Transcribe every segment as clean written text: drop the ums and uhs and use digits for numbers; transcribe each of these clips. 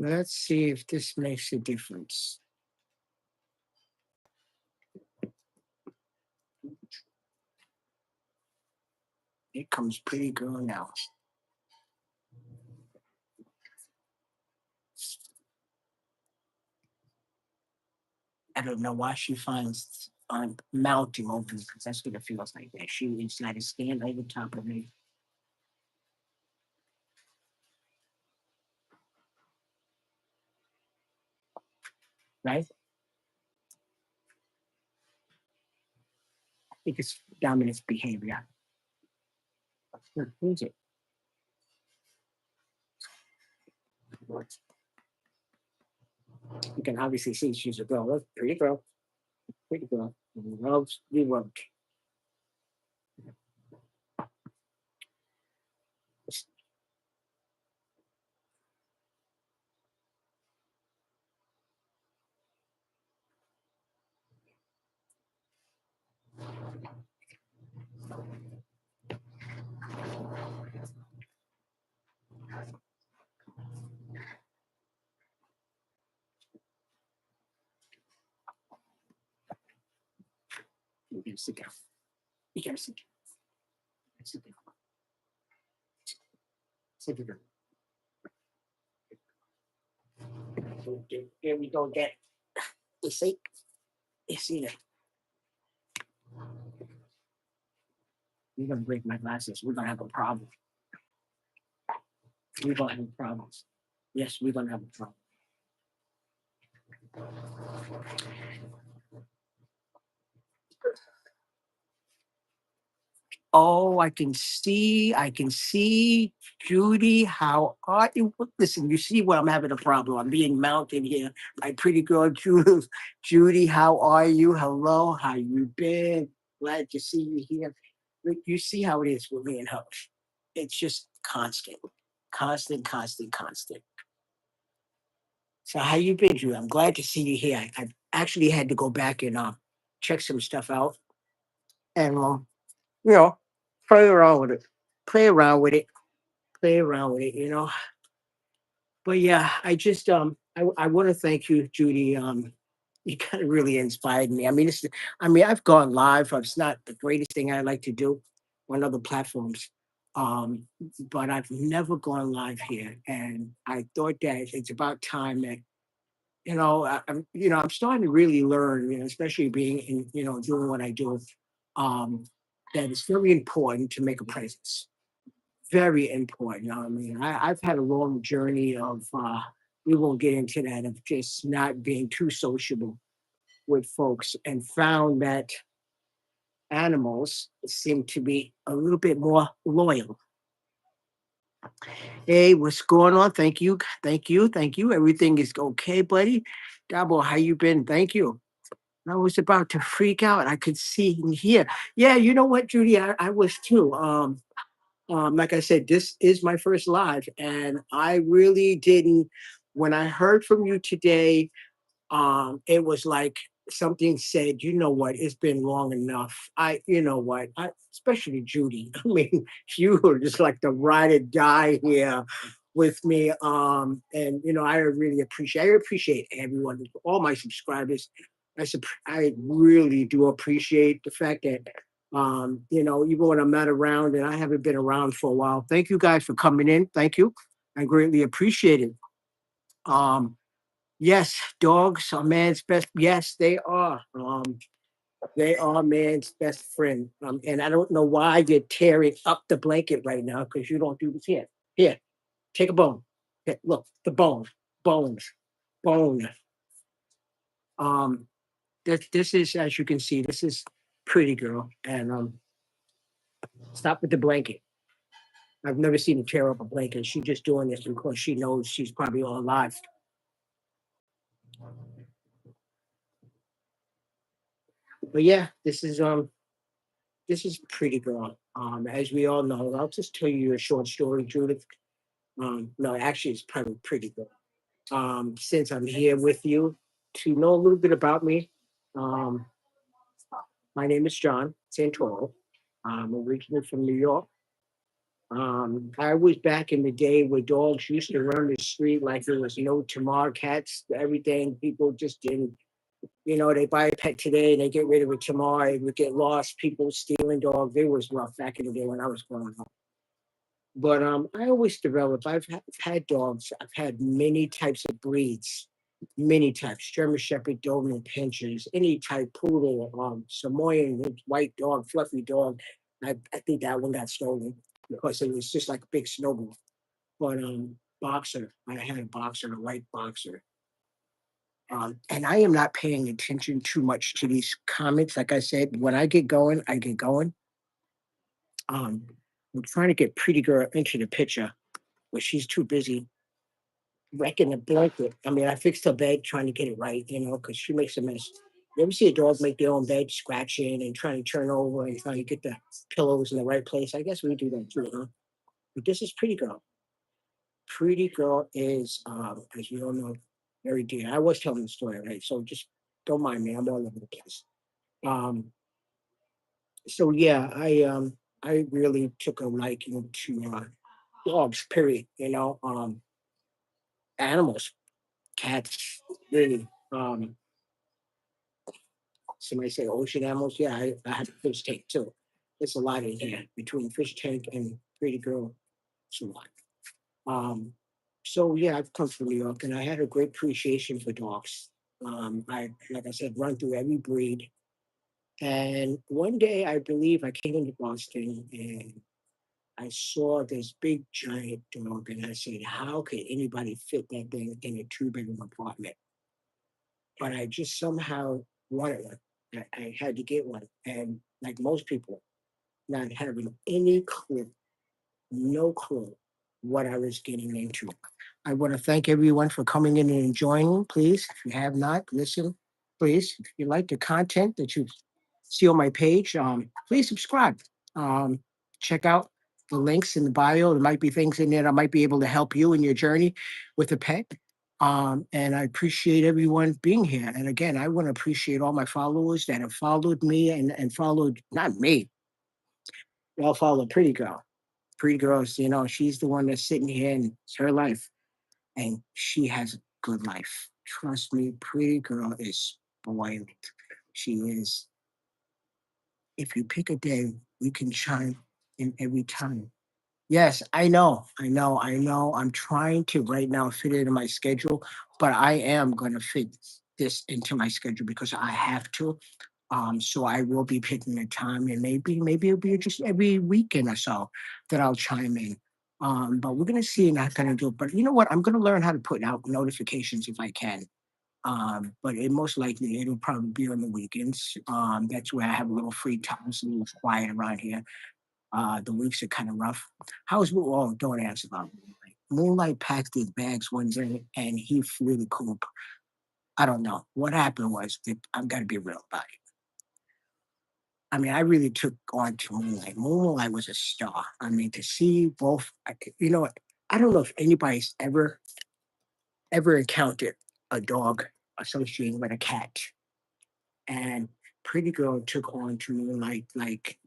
Let's see if this makes a difference. It comes pretty good now. I don't know why she finds mounting open because that's what it feels like. That she is like a stand over top of me, right? I think it's dominant behavior. Who's it? You can obviously see she's a girl. Look, pretty girl, pretty girl. Loves the work. You gotta sit down. You gotta sit down. Sit down. Sit down. Here we go again. You see? You see that? You're gonna break my glasses. We're gonna have a problem. We're gonna have problems. Yes, we're gonna have a problem. Oh, I can see. Judy, how are you? Listen, you see what I'm having a problem. I'm being mounted here. My pretty girl, Judy. Judy, how are you? Hello, how you been? Glad to see you here. Look, you see how it is with me and her. It's just constant, constant, constant, constant. So how you been, Judy? I'm glad to see you here. I actually had to go back and check some stuff out and you know, play around with it. Play around with it. Play around with it, you know. But yeah, I want to thank you, Judy. You kind of really inspired me. I mean, I've gone live. It's not the greatest thing I like to do on other platforms. Um, but I've never gone live here. And I thought that it's about time that, I'm starting to really learn, especially being in, doing what I do, um, that it's very important to make a presence, very important. I mean, I've had a long journey of, we won't get into that, of just not being too sociable with folks and found that animals seem to be a little bit more loyal. Hey, what's going on? Thank you. Thank you. Thank you. Everything is okay, buddy. Dabo, how you been? Thank you. I was about to freak out. I could see and hear. Yeah, you know what, Judy? I was too. Like I said, this is my first live, and I really didn't. When I heard from you today, it was like something said, you know what, it's been long enough. You know what, especially Judy. I mean, you were just like the ride or die here with me. And I appreciate everyone, all my subscribers. I really do appreciate the fact that even when I'm not around and I haven't been around for a while. Thank you guys for coming in. Thank you. I greatly appreciate it. Um, Yes, dogs are man's best. Yes, they are. They are man's best friend. And I don't know why you're tearing up the blanket right now because you don't do this here. Here, take a bone. Here, look, the bone, bones, bone. Um, this is, as you can see, this is pretty girl. And stop with the blanket. I've never seen her tear up a blanket. She's just doing this because she knows she's probably all alive. But yeah, this is Pretty Girl. As we all know, I'll just tell you a short story, Judith. No, actually, it's probably Pretty Girl. Since I'm here with you to know a little bit about me. Um, my name is John Santoro. I'm originally from New York. I was back in the day where dogs used to run the street like there was no tomorrow, cats, everything. People just didn't, they buy a pet today and they get rid of it tomorrow. It would get lost. People stealing dogs. It was rough back in the day when I was growing up. But I always developed. I've had dogs. I've had many types of breeds, many types: German Shepherd, Doberman Pinschers, any type, poodle, Samoyed white dog, fluffy dog. I think that one got stolen because it was just like a big snowball. But boxer, I had a boxer, a white boxer. And I am not paying attention too much to these comments. Like I said, when I get going, I get going. Um, I'm trying to get Pretty Girl into the picture, but she's too busy wrecking the blanket. I mean, I fixed her bed trying to get it right, because she makes a mess. You ever see a dog make their own bed, scratching and trying to turn over and trying to get the pillows in the right place? I guess we do that too, huh? But this is Pretty Girl. Pretty Girl is, as we all know, very dear. I was telling the story, right? So just don't mind me. I'm all over the place. Um, so yeah, I really took a liking to dogs, period. Animals, cats, really. Somebody say ocean animals. Yeah, I have a fish tank too. There's a lot in here between fish tank and Pretty Girl. It's a lot. Um, so yeah, I've come from New York and I had a great appreciation for dogs. I, like I said, run through every breed. And one day, I believe I came into Boston and I saw this big giant dog, and I said, "How could anybody fit that thing in a two-bedroom apartment?" But I just somehow wanted one. I had to get one, and like most people, not having any clue, no clue what I was getting into. I want to thank everyone for coming in and joining. Please, if you have not, listen. Please, if you like the content that you see on my page, please subscribe. Um, check out the links in the bio. There might be things in there that might be able to help you in your journey with a pet. And I appreciate everyone being here. And again, I want to appreciate all my followers that have followed me and followed, not me, they all follow Pretty Girl. Pretty Girl's, she's the one that's sitting here and it's her life. And she has a good life. Trust me, Pretty Girl is spoiled. She is. If you pick a day, we can chime in every time. Yes, I know. I'm trying to right now fit it in my schedule, but I am going to fit this into my schedule because I have to. So I will be picking a time, and maybe it'll be just every weekend or so that I'll chime in. But we're gonna see, and I'm gonna do it. But you know what? I'm gonna learn how to put out notifications if I can. But it most likely it'll probably be on the weekends. That's where I have a little free time. It's a little quiet around here. The weeks are kind of rough. How's oh, don't ask about Moonlight. Moonlight packed his bags one day and he flew the coop. I don't know. What happened was that I've got to be real about it. I mean, I really took on to Moonlight. Moonlight was a star. I mean, to see both, what? I don't know if anybody's ever encountered a dog associated with a cat. And Pretty Girl took on to Moonlight like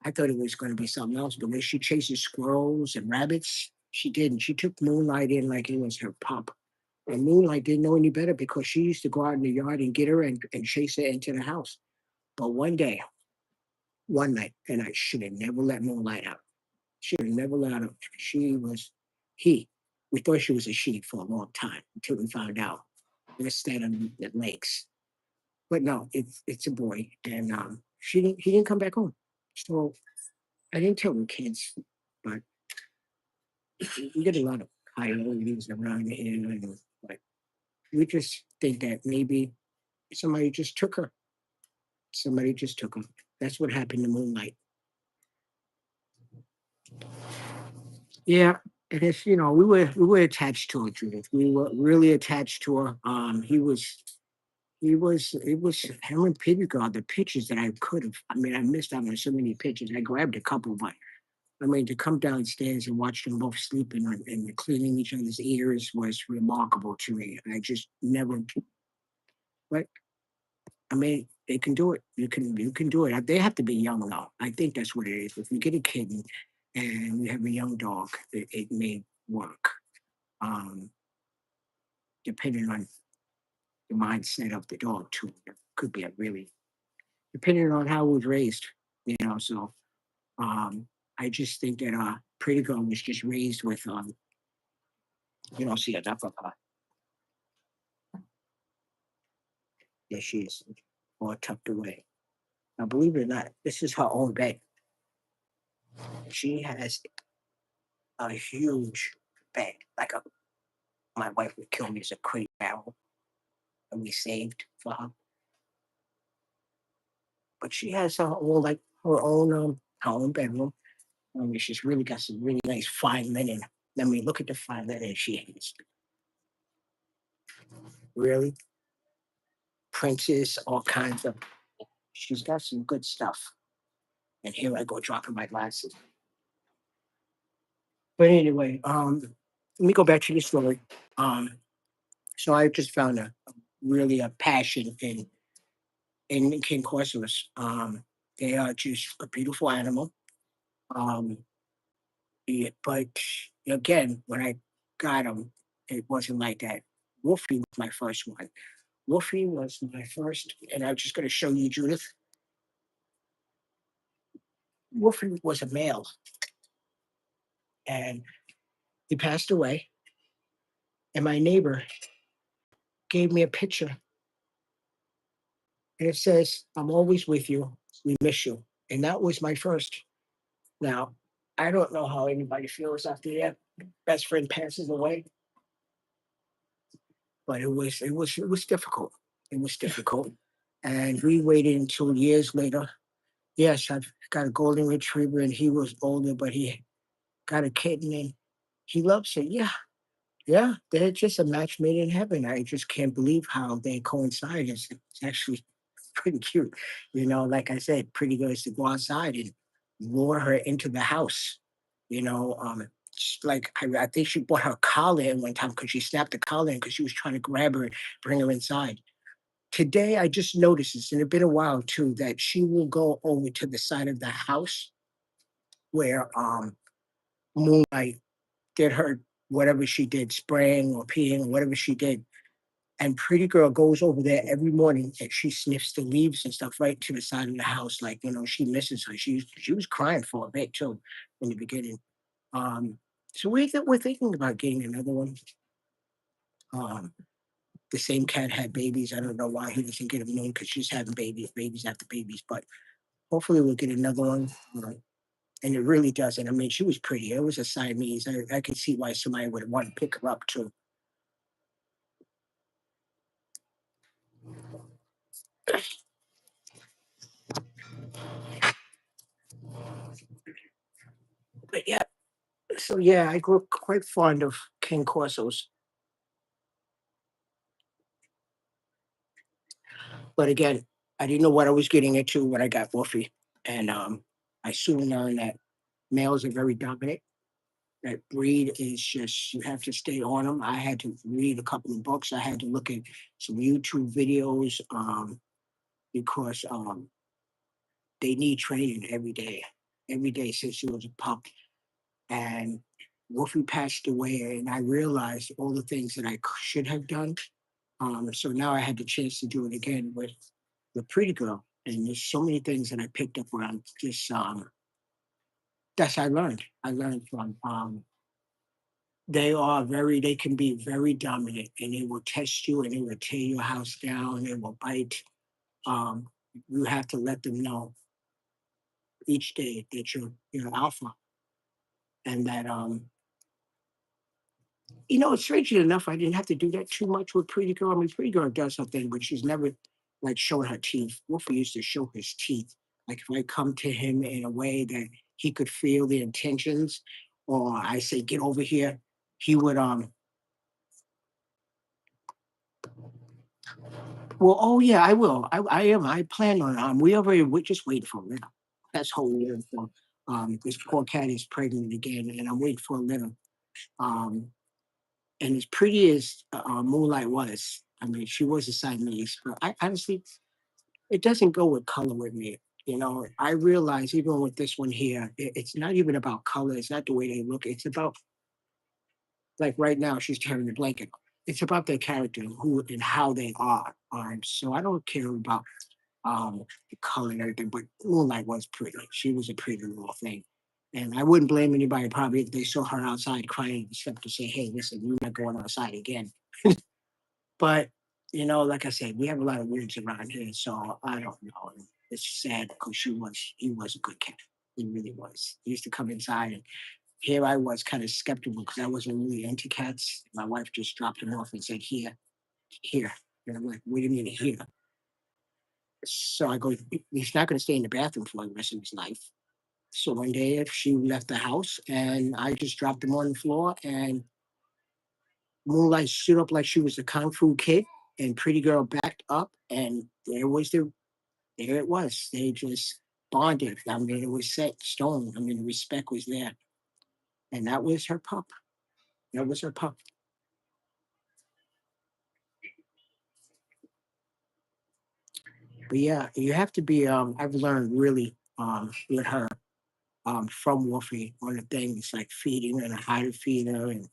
I thought it was going to be something else. The way she chases squirrels and rabbits, she didn't. She took Moonlight in like it was her pup. And Moonlight didn't know any better because she used to go out in the yard and get her and chase her into the house. But one day, one night, and I should have never let Moonlight out. Should have never let her. She was he. We thought she was a she for a long time until we found out instead of the legs. But no, it's a boy, and he didn't come back home. So I didn't tell the kids, but we get a lot of coyotes around here, and like we just think that maybe somebody just took her. Somebody just took her. That's what happened to Moonlight. Yeah, and it's we were attached to her, Judith. We were really attached to her. He was. it was him and Pity Girl, the pictures that I could have. I mean, I missed out on so many pictures. I grabbed a couple, but I mean, to come downstairs and watch them both sleeping and cleaning each other's ears was remarkable to me. I just never, but I mean, they can do it. You can do it. They have to be young though. I think that's what it is. If you get a kitten and you have a young dog, it may work. Um, Depending on the mindset of the dog too. It could be a really depending on how it was raised, So um I just think that Pretty Girl was just raised with you don't see enough of her. There she is, all tucked away. Now believe it or not, this is her own bed. She has a huge bed, like a my wife would kill me as a crate barrel that we saved for her. But she has her own bedroom. I mean, she's really got some really nice fine linen. I mean, look at the fine linen she has. Really, Princess, all kinds of. She's got some good stuff. And here I go dropping my glasses. But anyway, let me go back to the story. Um, so I just found really a passion in King Corsos. They are just a beautiful animal. Um, yeah, but again, when I got them, it wasn't like that. Wolfie was my first one. Wolfie was my first, and I'm just going to show you, Judith. Wolfie was a male, and he passed away. And my neighbor gave me a picture, and it says, "I'm always with you. We miss you." And that was my first. Now, I don't know how anybody feels after their best friend passes away, but it was difficult. It was difficult, and we waited until years later. Yes, I've got a golden retriever, and he was older, but he got a kitten, and he loves it. Yeah, yeah, they're just a match made in heaven. I just can't believe how they coincide. It's actually pretty cute. Like I said, Pretty Good is to go outside and lure her into the house. Like I think she brought her collar in one time because she snapped the collar in because she was trying to grab her and bring her inside. Today, I just noticed this, and it's been a while too, that she will go over to the side of the house where Moonlight did her whatever she did, spraying or peeing or whatever she did. And Pretty Girl goes over there every morning and she sniffs the leaves and stuff right to the side of the house, like she misses her. She was crying for a bit too in the beginning. Um, so we're thinking about getting another one. Um, the same cat had babies. I don't know why he doesn't get them known because she's having babies after babies. But hopefully we'll get another one. And it really doesn't. I mean, she was pretty. It was a Siamese. I could see why somebody would want to pick her up too. But yeah, so yeah, I grew up quite fond of King Corsos. But again, I didn't know what I was getting into when I got Wolfie. And I soon learned that males are very dominant. That breed is just, you have to stay on them. I had to read a couple of books. I had to look at some YouTube videos because they need training every day since she was a pup. And Wolfie passed away, and I realized all the things that I should have done. So now I had the chance to do it again with the Pretty Girl, and there's so many things that I picked up around just that's I learned. I learned from they can be very dominant, and they will test you, and they will tear your house down, they will bite. Um, you have to let them know each day that you're alpha, and that strangely enough, I didn't have to do that too much with Pretty Girl. I mean, Pretty Girl does something, but she's never like showing her teeth. Wolfie used to show his teeth. Like if I come to him in a way that he could feel the intentions, or I say, "Get over here," he would Well, oh yeah, I will. I am. I plan on. We just waiting for a litter. That's whole year for. This poor cat is pregnant again, and I'm waiting for a litter. Um, and as pretty as Moonlight was, I mean, she was a Siamese, but I honestly, it doesn't go with color with me. You know, I realize even with this one here, it's not even about color. It's not the way they look. It's about like right now, she's tearing the blanket. It's about their character, who and how they are. So I don't care about the color and everything, but Moonlight was pretty. She was a pretty little thing. And I wouldn't blame anybody probably if they saw her outside crying except to say, hey, listen, you're not going outside again. But, you know, like I said, we have a lot of weirds around here, so I don't know. It's sad because he was a good cat. He really was. He used to come inside, and here I was kind of skeptical because I wasn't really into cats. My wife just dropped him off and said, here, here. And I'm like, what do you mean here? So I go, he's not going to stay in the bathroom for the rest of his life. So one day she left the house and I just dropped him on the floor and Moonlight stood up like she was a kung fu kid and Pretty Girl backed up and there it was. They just bonded. I mean, it was set in stone. I mean, the respect was there. And that was her pup. That was her pup. But yeah, you have to be I've learned really with her from Wolfie on the things like feeding and how to feed her and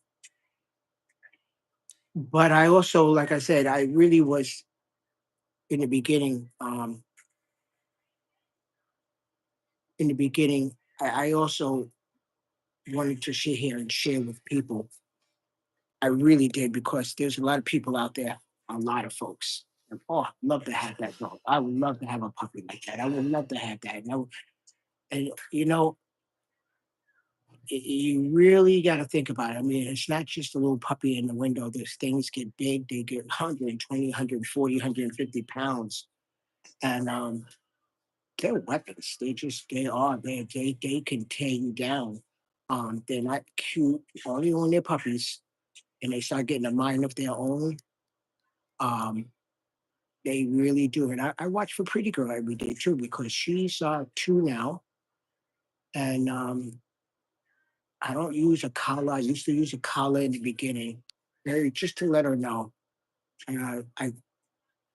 but I also, like I said, I really was in the beginning. In the beginning, I also wanted to sit here and share with people. I really did because there's a lot of people out there, a lot of folks. And, oh, I'd love to have that dog. I would love to have a puppy like that. I would love to have that. And you know, you really got to think about it. I mean, it's not just a little puppy in the window. These things get big. They get 120, 150 pounds. And they're weapons. They can tear you down. They're not cute only when they're puppies and they start getting a mind of their own. Um, they really do. And I watch for Pretty Girl every day too because she's 2 now, and I don't use a collar. I used to use a collar in the beginning, very just to let her know. And I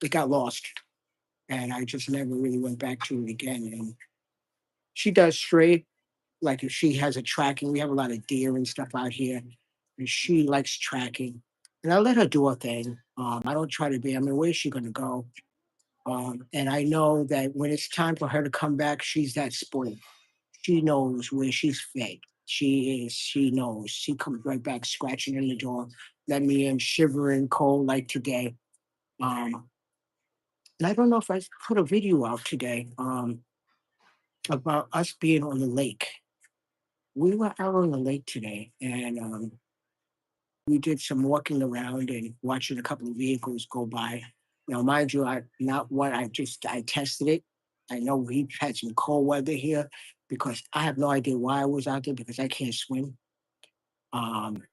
it got lost, and I just never really went back to it again. And she does stray. Like if she has a tracking, we have a lot of deer and stuff out here, and she likes tracking. And I let her do her thing. I don't try to be. I mean, where's she gonna go? And I know that when it's time for her to come back, she's that spoiled. She knows where she's fed. She is. She knows. She comes right back, scratching in the door, let me in, shivering, cold like today. Um, and I don't know if I put a video out today about us being on the lake. We were out on the lake today, and we did some walking around and watching a couple of vehicles go by. Now, mind you, I not what I tested it. I know we've had some cold weather here because I have no idea why I was out there because I can't swim. Um,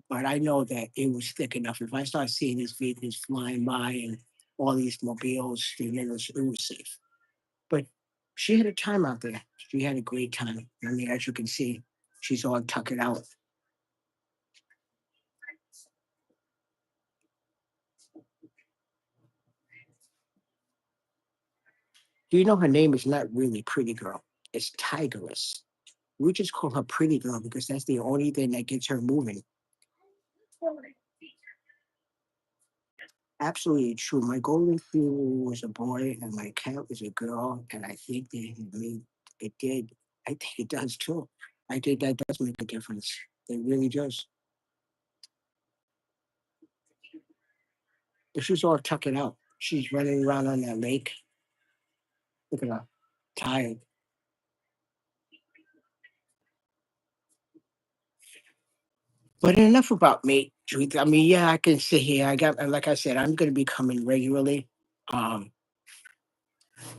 but I know that it was thick enough. If I start seeing these vehicles flying by and all these mobiles, then it was safe. But she had a time out there. She had a great time. I mean, as you can see, she's all tucking out. Do you know her name is not really Pretty Girl? It's Tigress. We just call her Pretty Girl because that's the only thing that gets her moving. Absolutely true. My golden retriever was a boy and my cat was a girl, and I think they made it did. I think it does too. I think that does make a difference. It really does. But she's all tucking out. She's running around on that lake. Look at her, tired. But enough about me, Truth. I mean, yeah, I can sit here. Like I said, I'm going to be coming regularly. Um,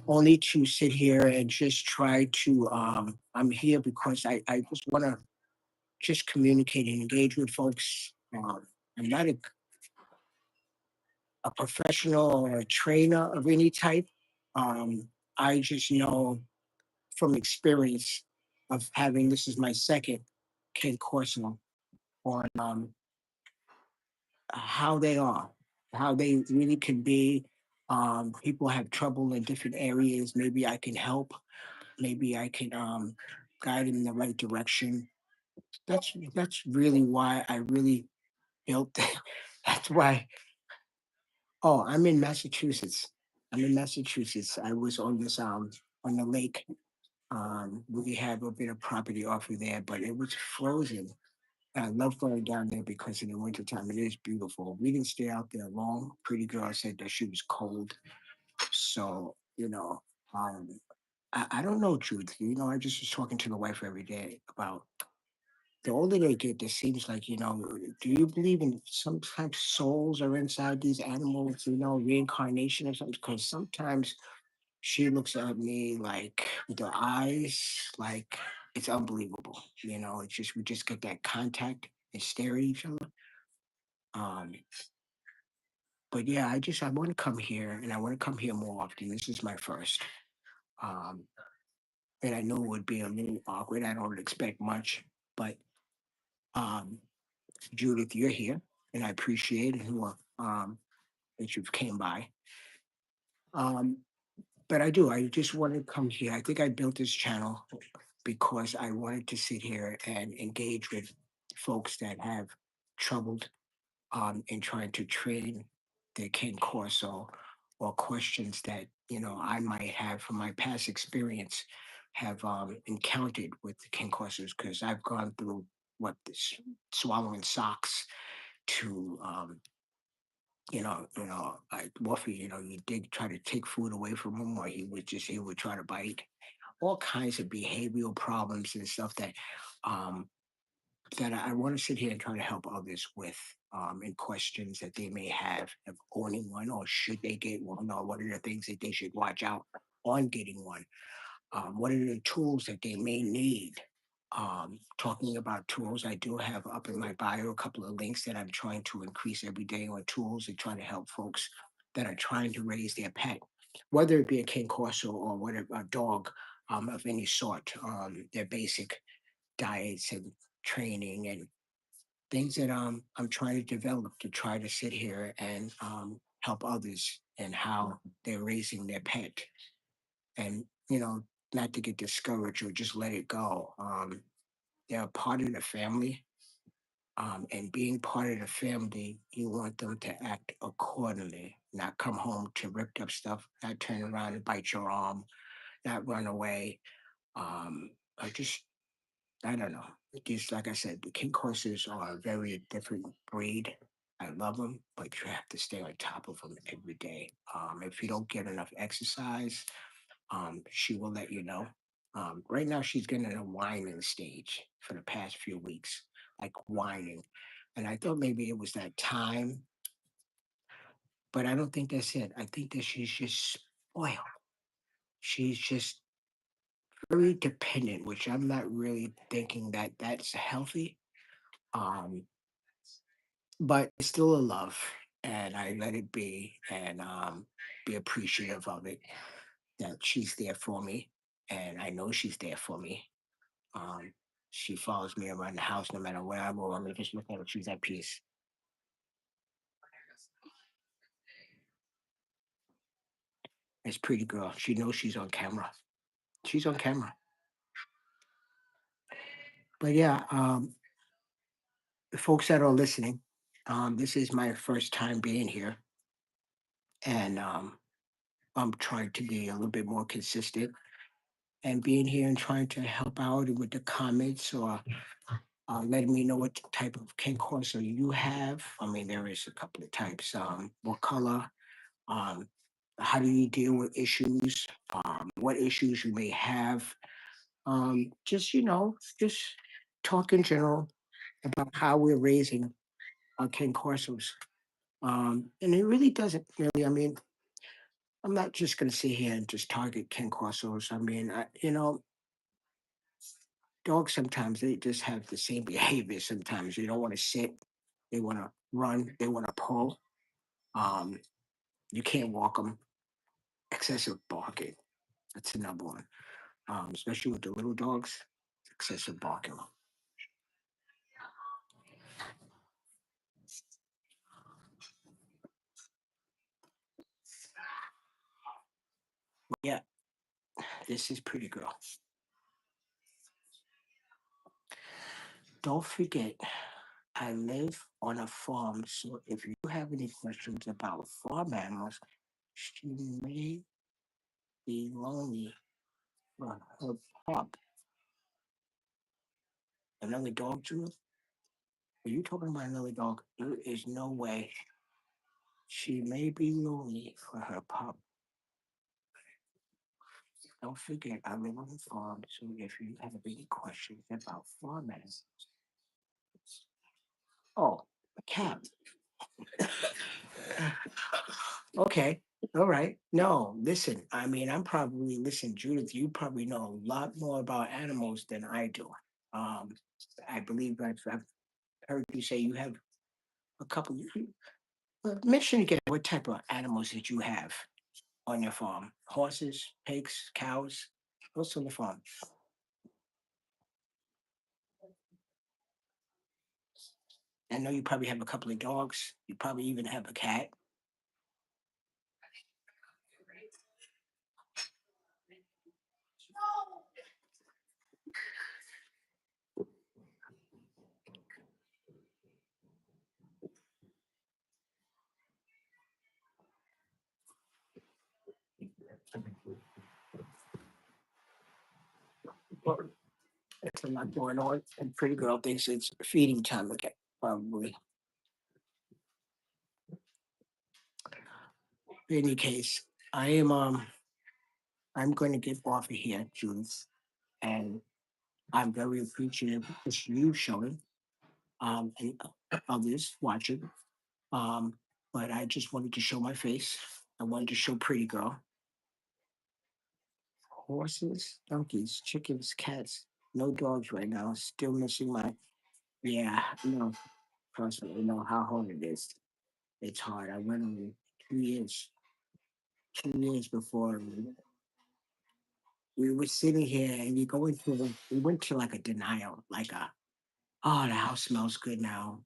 Only to sit here and just try to I'm here because I just want to just communicate and engage with folks. I'm not a a professional or a trainer of any type. Um, I just know from experience of having this is my second Ken Corso on how they are, how they really can be. People have trouble in different areas. Maybe I can help. Maybe I can guide them in the right direction. That's really why I really built. That's why. Oh, I'm in Massachusetts. I'm in Massachusetts. I was on this on the lake. We have a bit of property off of there, but it was frozen. I love going down there because in the wintertime it is beautiful. We didn't stay out there long. Pretty girl said that she was cold. So, um, I don't know, truth. I just was talking to the wife every day about the older they get, it seems like, do you believe in sometimes souls are inside these animals, reincarnation or something? Because sometimes she looks at me like with her eyes, like it's unbelievable. It's just we just get that contact and stare at each other. Um, but yeah, I want to come here and I want to come here more often. This is my first. Um, and I know it would be a little awkward. I don't expect much, but um, Judith, you're here, and I appreciate it that you've came by. Um, but I do. I just want to come here. I think I built this channel because I wanted to sit here and engage with folks that have troubled in trying to train their Ken Corso or questions that I might have from my past experience have encountered with the Ken Corsos because I've gone through what this swallowing socks to like Wolfie, you did try to take food away from him, or he would try to bite. All kinds of behavioral problems and stuff um, that I want to sit here and try to help others with, and questions that they may have of owning one, or should they get one, or what are the things that they should watch out on getting one. What are the tools that they may need? Talking about tools, I do have up in my bio a couple of links that I'm trying to increase every day on tools and trying to help folks that are trying to raise their pet, whether it be a King Corso or whatever, a dog of any sort, their basic diets and training and things that I'm trying to develop to try to sit here and help others and how they're raising their pet and not to get discouraged or just let it go. They're a part of the family, and being part of the family, you want them to act accordingly, not come home to ripped up stuff, not turn around and bite your arm, not run away. I just I don't know. Just like I said, the King Corsairs are a very different breed. I love them, but you have to stay on top of them every day. If you don't get enough exercise, she will let you know. Right now, she's getting a whining stage for the past few weeks, like whining. And I thought maybe it was that time, but I don't think that's it. I think that she's just spoiled. She's just very dependent, which I'm not really thinking that that's healthy. Um, but it's still a love, and I let it be and be appreciative of it that she's there for me, and I know she's there for me. Um, she follows me around the house no matter where I go. I mean, just look at her; she's at peace. It's pretty girl. She knows she's on camera. She's on camera. But yeah, the folks that are listening, this is my first time being here, and I'm trying to be a little bit more consistent and being here and trying to help out with the comments or letting me know what type of cane corso you have. I mean, there is a couple of types. What color? Um, how do you deal with issues? What issues you may have? Just just talk in general about how we're raising our cane corsos. And it really doesn't really. I mean, I'm not just going to sit here and just target cane corsos. I mean, dogs sometimes they just have the same behavior. Sometimes they don't want to sit, they want to run, they want to pull. You can't walk them. Excessive barking. That's the number one. Especially with the little dogs. Excessive barking. Yeah, this is pretty girl. Don't forget, I live on a farm, so if you have any questions about farm animals, she may be lonely for her pup. Another dog, Drew? Are you talking about another dog? There is no way. She may be lonely for her pup. Don't forget, I live on a farm, so if you have any questions about farm animals, oh, a cat. Okay. All right. No, listen, I mean, listen, Judith, you probably know a lot more about animals than I do. Um, I believe I've heard you say you have a couple. Mention again what type of animals that you have on your farm: horses, pigs, cows. What's on the farm? I know you probably have a couple of dogs. You probably even have a cat. Well, it's a lot going on, and Pretty Girl thinks it's feeding time again. Probably. In any case, I am I'm going to get off of here, Judith, and I'm very appreciative of you showing and others watching. Um, but I just wanted to show my face. I wanted to show Pretty Girl. Horses, donkeys, chickens, cats, no dogs right now. Still missing my. Yeah, trust me, you know how hard it is. It's hard. I went on 2 years, 2 years before we were sitting here and you go into we went to like a denial, like oh, the house smells good now.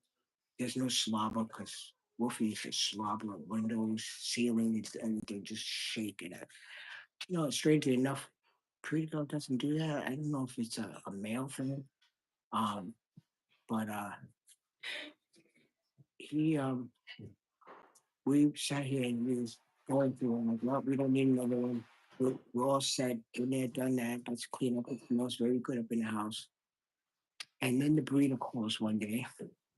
There's no slobber because Wolfie used to slobber at windows, ceilings, everything just shaking. Strangely enough, Pretty Girl doesn't do that. I don't know if it's a male thing. Um, but he we sat here and we was going through and like, well, we don't need another one. We're all set, been there, done that. Let's clean up. It smells very good up in the house. And then the breeder calls one day,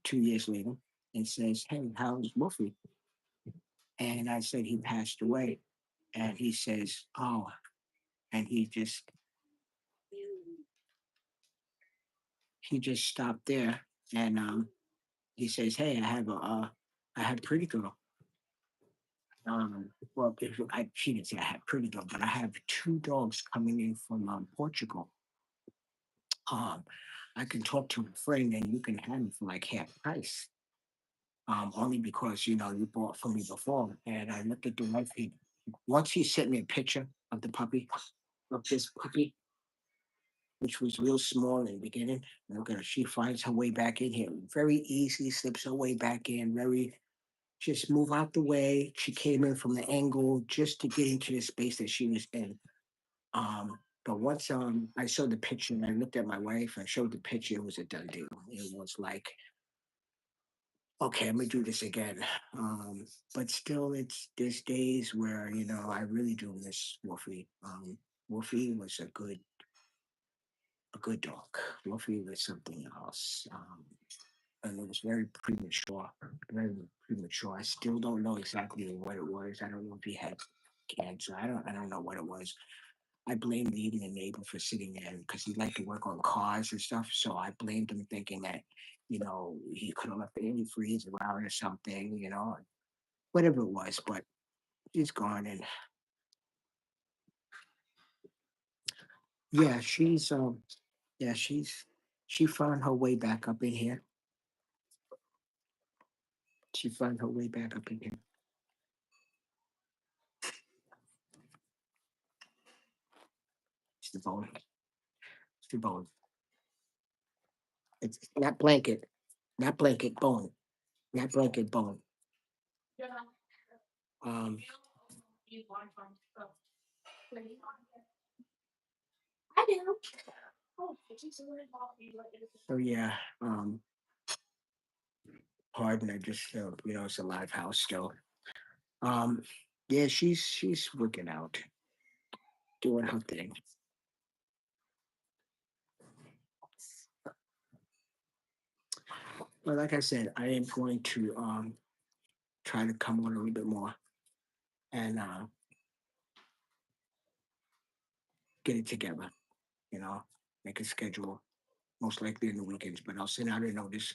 2 years later, and says, "Hey, how's Wolfie?" And I said he passed away. And he says, "Oh," and he just stopped there, and he says, "Hey, I had Pretty Girl." Well, she didn't say I had Pretty Girl, but I have two dogs coming in from Portugal. Um, I can talk to a friend, and you can have them for like half price. Only because you bought for me before. And I looked at the wife. Once he sent me a picture of the puppy, of this puppy, which was real small in the beginning. Look at her. She finds her way back in here. Very easily slips her way back in. Very just move out the way. She came in from the angle just to get into the space that she was in. But once I showed the picture and I looked at my wife, I showed the picture, it was a done deal. It was like, okay, I'm gonna do this again. But still, there's days where I really do miss Wolfie. Wolfie was a good dog. Wolfie was something else. And it was very premature. Very premature. I still don't know exactly what it was. I don't know if he had cancer. I don't know what it was. I blamed even the neighbor for sitting there because he liked to work on cars and stuff. So I blamed him thinking that, he could have left the antifreeze around or something, whatever it was. But she's gone, and yeah, yeah, she found her way back up in here. She found her way back up in here. It's the bone. It's the bone. It's not blanket. Not blanket, bone. Not blanket, bone. Um, so yeah, pardon, I just, it's a live house still. Um, yeah, she's working out, doing her thing. But like I said, I am going to try to come on a little bit more and get it together, you know, make a schedule, most likely in the weekends, but I'll send out a notice.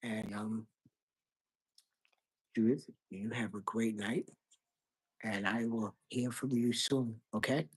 And Judith, you have a great night, and I will hear from you soon. Okay.